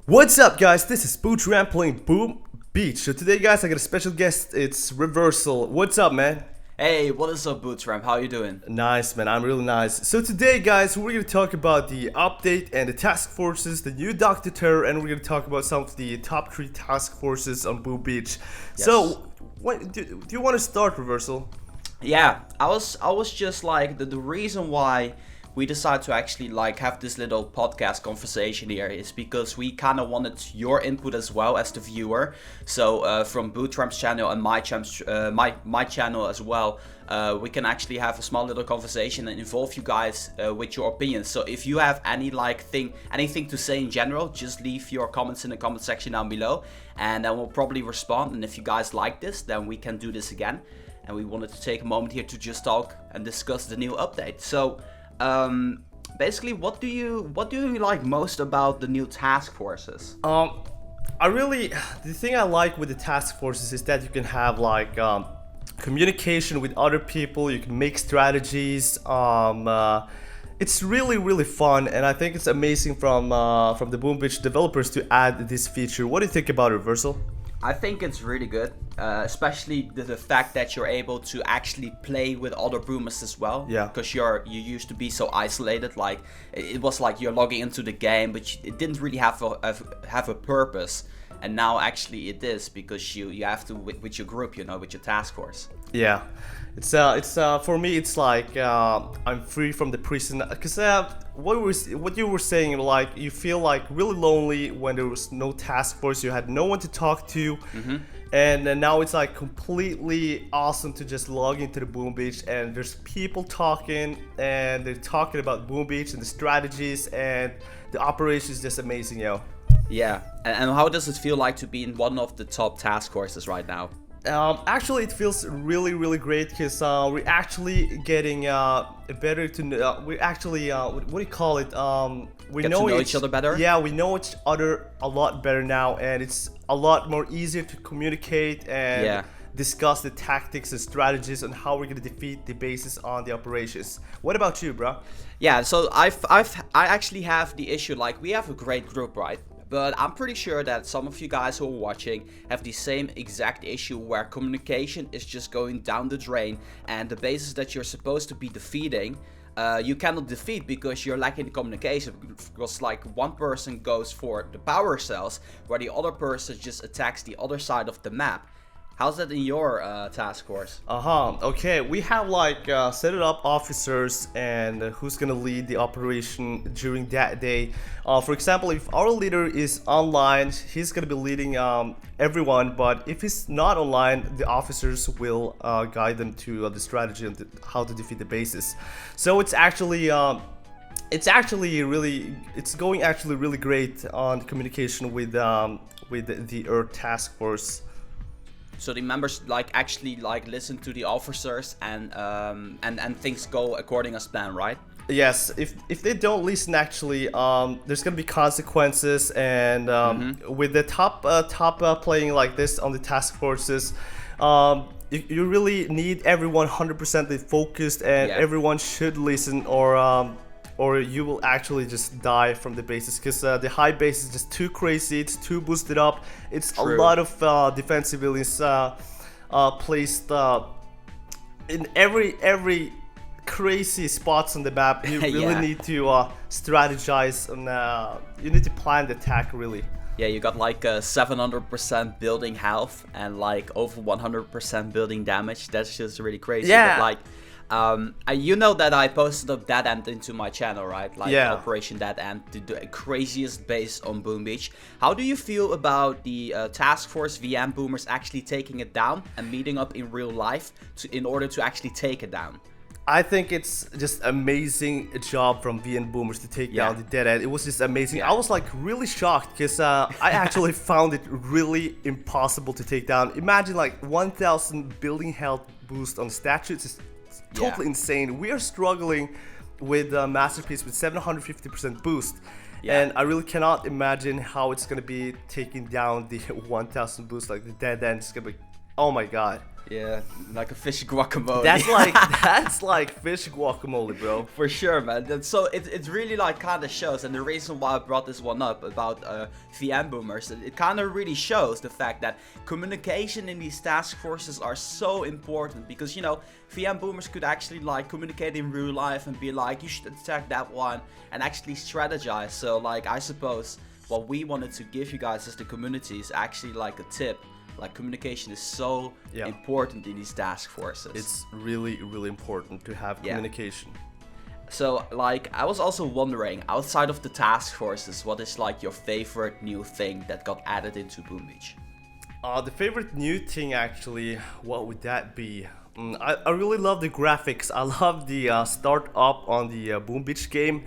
What's up, guys? This is BOOTRAMP playing Boom Beach. So today, guys, I got a special guest. It's Reversal. What's up, man? Hey, what is up, BOOTRAMP? How you doing? Nice, man. I'm really nice. So today, guys, we're gonna talk about the update and the task forces, the new Dr.Terror, and we're gonna talk about some of the top 3 task forces on Boom Beach. Yes. So, do you want to start, Reversal? Yeah, I was just like the reason why we decided to actually like have this little podcast conversation here is because we kind of wanted your input as well as the viewer. So from BOOTRAMP'S channel and my channel as well, we can actually have a small little conversation and involve you guys with your opinions. So if you have anything to say in general, just leave your comments in the comment section down below, and then we'll probably respond. And if you guys like this, then we can do this again. And we wanted to take a moment here to just talk and discuss the new update. So basically, what do you like most about the new task forces? The thing I like with the task forces is that you can have like communication with other people. You can make strategies. It's really fun, and I think it's amazing from the Boom Beach developers to add this feature. What do you think about it, Reversal? I think it's really good, especially the fact that you're able to actually play with other boomers as well. Yeah. Because you used to be so isolated. Like it was like you're logging into the game, but it didn't really have a purpose. And now actually it is, because you have to with your group, with your task force. Yeah, it's for me it's like I'm free from the prison, because what you were saying, like you feel like really lonely when there was no task force, you had no one to talk to. And then now it's like completely awesome to just log into the Boom Beach and there's people talking and they're talking about Boom Beach and the strategies, and the operation is just amazing, yo. Yeah, and how does it feel like to be in one of the top task forces right now? Actually, it feels really great, because we're actually getting better to know. We actually, what do you call it? We Get know to know each other better? Yeah, we know each other a lot better now, and it's a lot more easier to communicate and discuss the tactics and strategies on how we're gonna defeat the bases on the operations. What about you, bro? Yeah, so I actually have the issue, like we have a great group, right? But I'm pretty sure that some of you guys who are watching have the same exact issue, where communication is just going down the drain, and the bases that you're supposed to be defeating, you cannot defeat because you're lacking communication. Because like one person goes for the power cells, where the other person just attacks the other side of the map. How's that in your task force? Okay, we have like set it up officers and who's gonna lead the operation during that day. For example, if our leader is online, he's gonna be leading everyone, but if he's not online, the officers will guide them to the strategy and how to defeat the bases. So it's actually going really great on communication with the Earth task force. So the members like actually like listen to the officers, and things go according as planned, right? Yes, if they don't listen, actually, there's gonna be consequences, and with the top playing like this on the task forces, you really need everyone 100% focused, and everyone should listen, or you will actually just die from the bases, because the high base is just too crazy, it's too boosted up. It's True. A lot of defensive buildings placed in every crazy spots on the map. You really need to strategize, and you need to plan the attack really. Yeah, you got like 700% building health and like over 100% building damage. That's just really crazy. Yeah. But like, you know that I posted up Dead End into my channel, right? Like Operation Dead End, the craziest base on Boom Beach. How do you feel about the task force VM boomers actually taking it down and meeting up in real life in order to actually take it down? I think it's just amazing job from VN Boomers to take down the Dead End. It was just amazing. I was like really shocked, because I actually found it really impossible to take down. Imagine like 1000 building health boost on statues. It's totally insane. We are struggling with Masterpiece with 750% boost. And I really cannot imagine how it's gonna be taking down the 1000 boost. Like the Dead End is gonna be Oh my god. Yeah, like a fish guacamole. That's like fish guacamole, bro. For sure, man. So it really like kind of shows, and the reason why I brought this one up about VM boomers, it kind of really shows the fact that communication in these task forces are so important, because you know VM boomers could actually like communicate in real life and be like, you should attack that one, and actually strategize. So like I suppose what we wanted to give you guys as the community is actually like a tip. Like communication is so important in these task forces. It's really, really important to have communication. So like I was also wondering, outside of the task forces, what is like your favorite new thing that got added into Boom Beach? The favorite new thing actually, what would that be? I really love the graphics. I love the start up on the Boom Beach game,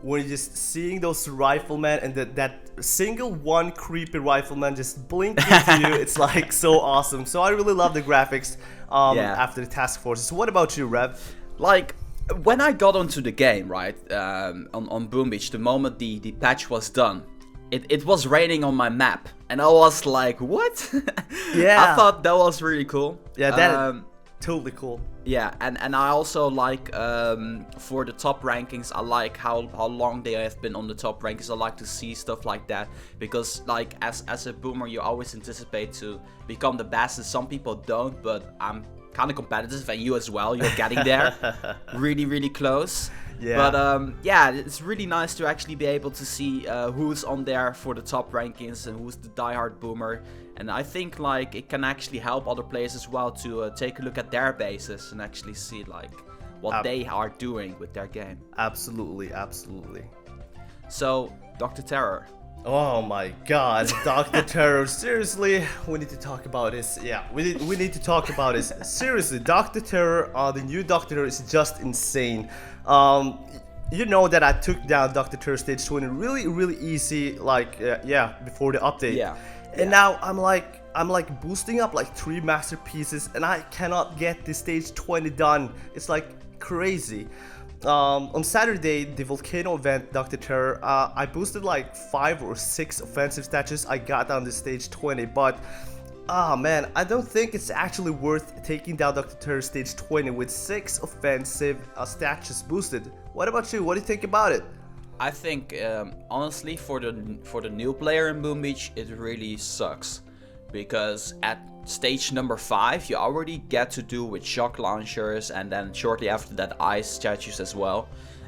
when you're just seeing those riflemen and that single one creepy rifleman just blinking to you. It's like so awesome. So I really love the graphics after the task forces. What about you, Rev? Like when I got onto the game, right, on Boom Beach, the moment the patch was done, it was raining on my map, and I was like, what? Yeah. I thought that was really cool. Yeah, that totally cool. Yeah, and I also like, for the top rankings, I like how long they have been on the top rankings. I like to see stuff like that, because like as a boomer, you always anticipate to become the best, and some people don't, but I'm kind of competitive, and you as well, you're getting there really, really close. Yeah. But yeah, it's really nice to actually be able to see who's on there for the top rankings and who's the diehard boomer. And I think like it can actually help other players as well to take a look at their bases and actually see like what they are doing with their game. Absolutely, absolutely. So, Dr.Terror. Oh my god, Dr.Terror, seriously, we need to talk about this. Yeah, we need to talk about this. Seriously, Dr.Terror, the new Dr.Terror is just insane. You know that I took down Dr.Terror stage 20 really, really easy, like, before the update. Yeah. And now I'm like boosting up like 3 masterpieces, and I cannot get the stage 20 done. It's like crazy. On Saturday, the volcano event, Dr.Terror, I boosted like 5 or 6 offensive statues. I got down to stage 20, but man, I don't think it's actually worth taking down Dr.Terror stage 20 with 6 offensive statues boosted. What about you? What do you think about it? I think honestly, for the new player in Boom Beach, it really sucks, because at stage number 5 you already get to do with shock launchers, and then shortly after that ice statues as well.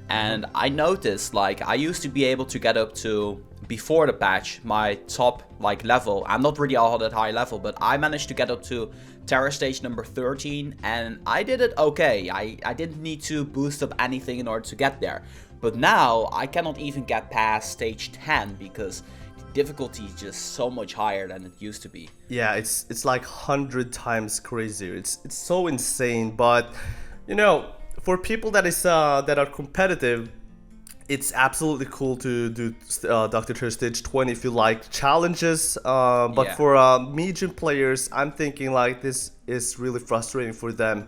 And I noticed, like, I used to be able to get up to, before the patch, my top like level. I'm not really all that high level, but I managed to get up to Terror stage number 13, and I did it okay. I didn't need to boost up anything in order to get there. But now I cannot even get past stage 10 because the difficulty is just so much higher than it used to be. Yeah, it's like 100 times crazier. It's so insane. But you know, for people that are competitive, it's absolutely cool to do Dr.Terror stage 20 if you like challenges. But for medium players, I'm thinking like this is really frustrating for them.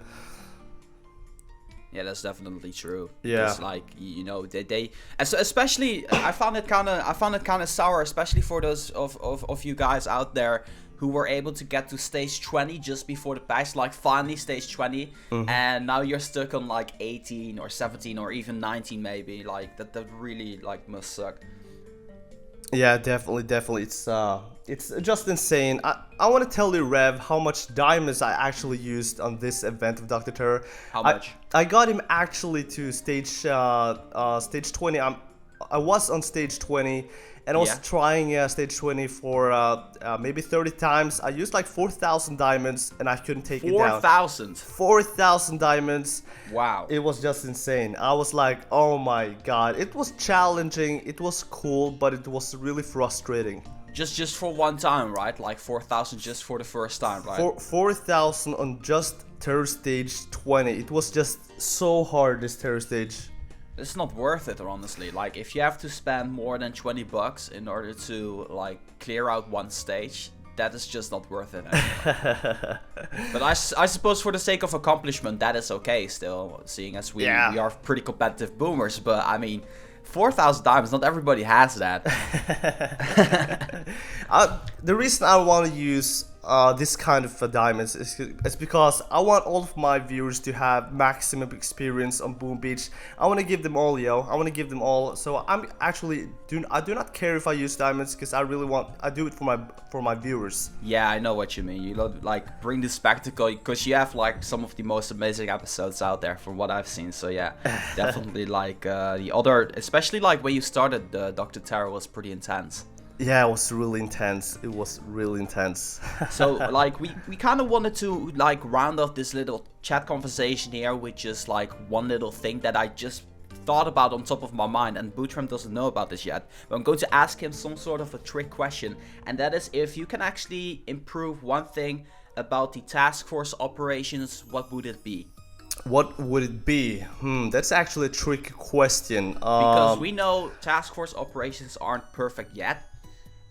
Yeah, that's definitely true. Yeah, it's like, you know, they especially I found it kind of sour, especially for those of you guys out there who were able to get to stage 20 just before the patch, like finally stage 20, and now you're stuck on like 18 or 17 or even 19 maybe. Like that really like must suck. Yeah, definitely. It's just insane. I want to tell you, Rev, how much diamonds I actually used on this event of Dr.Terror. How much? I got him actually to stage 20. I was on stage 20, and I was trying stage 20 for maybe 30 times. I used like 4,000 diamonds, and I couldn't take it down. 4,000? 4,000 diamonds. Wow. It was just insane. I was like, oh my god. It was challenging, it was cool, but it was really frustrating. Just for one time, right? Like 4,000 just for the first time, right? 4,000 on just Terror stage 20. It was just so hard, this Terror stage. It's not worth it, honestly. Like, if you have to spend more than 20 bucks in order to like clear out one stage, that is just not worth it anymore. But I suppose for the sake of accomplishment, that is okay still, seeing as we are pretty competitive boomers. But I mean, 4,000 diamonds, not everybody has that. The reason I want to use this kind of diamonds is because I want all of my viewers to have maximum experience on Boom Beach. I want to give them all, yo. I want to give them all. So I'm actually I do not care if I use diamonds because I do it for my viewers. Yeah, I know what you mean. You like bring the spectacle because you have like some of the most amazing episodes out there from what I've seen. So yeah, definitely like the other, especially like when you started Dr.Terror was pretty intense. Yeah, it was really intense. It was really intense. So like we kind of wanted to like round off this little chat conversation here with just like one little thing that I just thought about on top of my mind, and BOOTRAMP doesn't know about this yet, but I'm going to ask him some sort of a trick question, and that is if you can actually improve one thing about the task force operations, what would it be? What would it be? That's actually a tricky question. Because we know task force operations aren't perfect yet.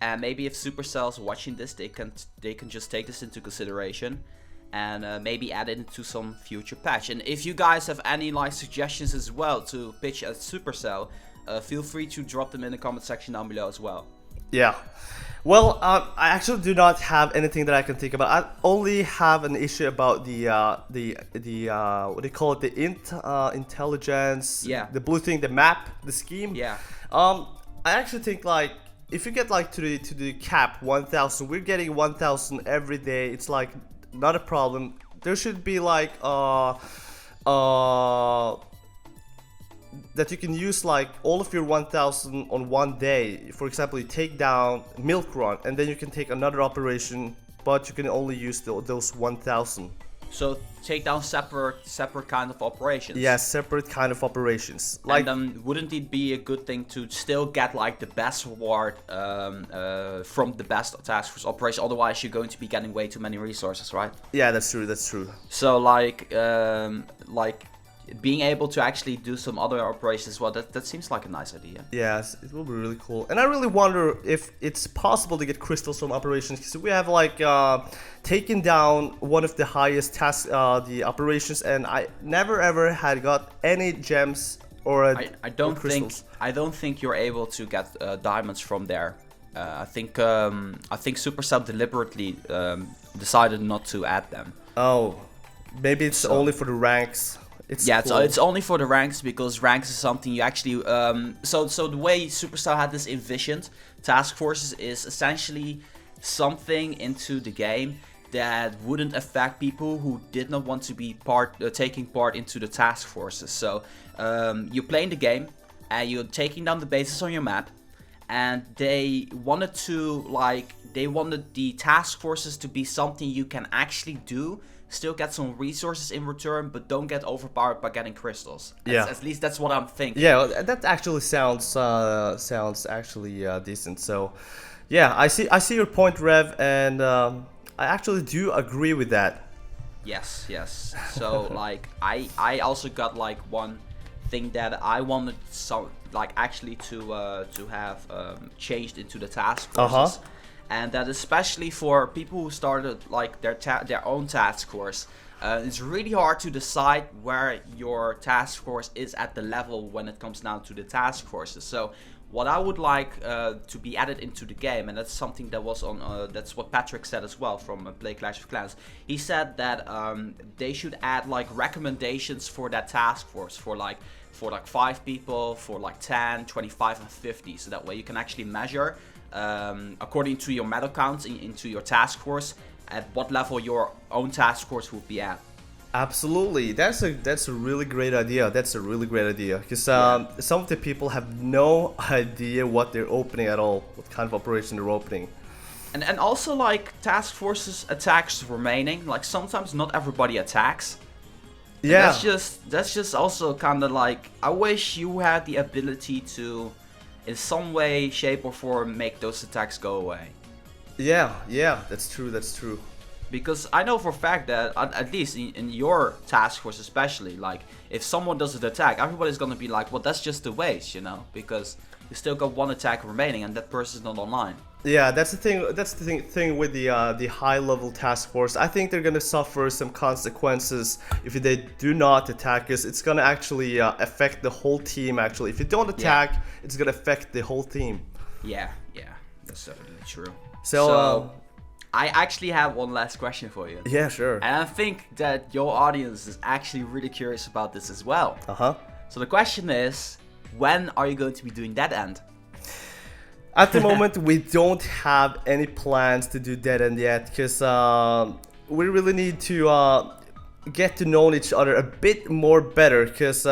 And maybe if Supercell's watching this, they can just take this into consideration and maybe add it into some future patch. And if you guys have any like suggestions as well to pitch at Supercell, feel free to drop them in the comment section down below as well. Yeah. Well, I actually do not have anything that I can think about. I only have an issue about the what do you call it? The intelligence. Yeah. The blue thing, the map, the scheme. Yeah. I actually think like if you get like to the cap 1,000, we're getting 1,000 every day. It's like not a problem. There should be like that you can use like all of your 1,000 on one day. For example, you take down Milk Run, and then you can take another operation, but you can only use those 1,000. So take down separate kind of operations. Yeah, separate kind of operations. Like, and wouldn't it be a good thing to still get like the best reward from the best task force operation? Otherwise, you're going to be getting way too many resources, right? Yeah, that's true. That's true. So like being able to actually do some other operations, well, that seems like a nice idea. Yes, it will be really cool. And I really wonder if it's possible to get crystals from operations, because we have like taken down one of the highest tasks, the operations, and I never ever had got any gems or crystals. I don't think you're able to get diamonds from there. I think Supercell deliberately decided not to add them. Oh, maybe it's only for the ranks. It's only for the ranks, because ranks is something you actually so the way Supercell had this envisioned, task forces is essentially something into the game that wouldn't affect people who did not want to be taking part into the task forces. So you're playing the game and you're taking down the bases on your map, and they wanted the task forces to be something you can actually do, still get some resources in return, but don't get overpowered by getting crystals. At least that's what I'm thinking. Yeah, that actually sounds actually decent. So yeah, I see your point, Rev, and I actually do agree with that. Yes. So like I also got like one thing that I wanted actually to have changed into the task forces. And that especially for people who started like their own task force, it's really hard to decide where your task force is at the level when it comes down to the task forces. So what I would like to be added into the game, and that's something that was on that's what Patrick said as well from Play Clash of Clans. He said that they should add like recommendations for that task force for like 5 people, for like 10, 25 and 50, so that way you can actually measure according to your medal counts into your task force at what level your own task force would be at. Absolutely, that's a really great idea. That's a really great idea, because some of the people have no idea what they're opening at all, what kind of operation they're opening. And also like task forces attacks remaining. Like sometimes not everybody attacks. Yeah. That's just also kind of like, I wish you had the ability to, in some way, shape or form, make those attacks go away. Yeah, that's true. Because I know for a fact that, at least in your task force especially, like, if someone does an attack, everybody's gonna be like, well, that's just a waste, you know? Because you still got one attack remaining and that person's not online. Yeah, that's the thing. That's the thing with the high-level task force. I think they're gonna suffer some consequences if they do not attack us. It's gonna actually affect the whole team. Actually, if you don't attack, it's gonna affect the whole team. Yeah, that's certainly true. So I actually have one last question for you. Yeah, sure. And I think that your audience is actually really curious about this as well. So the question is, when are you going to be doing Dead End? At the moment, we don't have any plans to do Dead End yet, because we really need to get to know each other a bit more better, because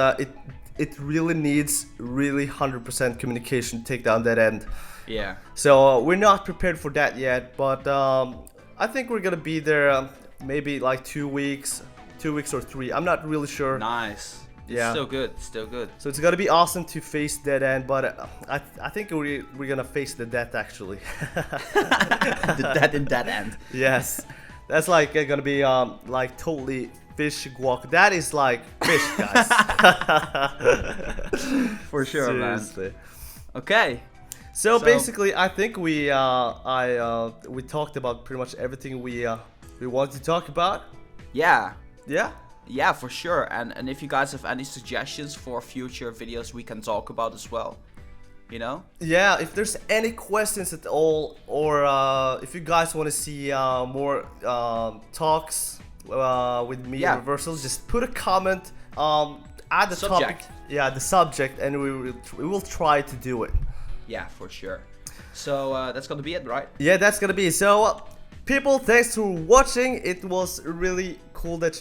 it really needs 100% communication to take down Dead End. Yeah. So we're not prepared for that yet, but I think we're gonna be there maybe like 2 weeks or 3. I'm not really sure. Nice. Yeah. Still good. Still good. So it's gonna be awesome to face Dead End, but I think we're gonna face the death actually. The Dead in Dead End. Yes, that's like gonna be like totally fish guac. That is like fish, guys. For sure, Seriously. man. Okay. So basically, I think we talked about pretty much everything we wanted to talk about. Yeah. Yeah. Yeah, for sure. And if you guys have any suggestions for future videos we can talk about as well, you know? Yeah, if there's any questions at all, or if you guys want to see more talks with me and Reversal, just put a comment at the subject. topic. Yeah, the subject, and we will try to do it. Yeah, for sure. So that's gonna be it, right? Yeah, that's gonna be it. So people, thanks for watching. It was really cool that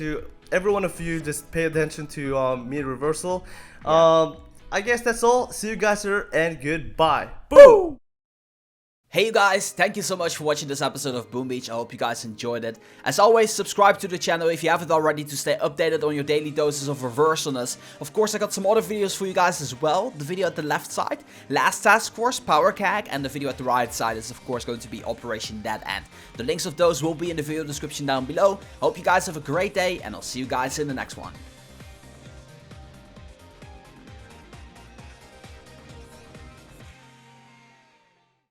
every one of you just pay attention to me and Reversal. I guess that's all. See you guys here, and goodbye. Boom! Hey you guys, thank you so much for watching this episode of Boom Beach. I hope you guys enjoyed it. As always, subscribe to the channel if you haven't already to stay updated on your daily doses of reversalness. Of course, I got some other videos for you guys as well. The video at the left side, Last Task Force, Power CAG, and the video at the right side is of course going to be Operation Dead End. The links of those will be in the video description down below. Hope you guys have a great day, and I'll see you guys in the next one.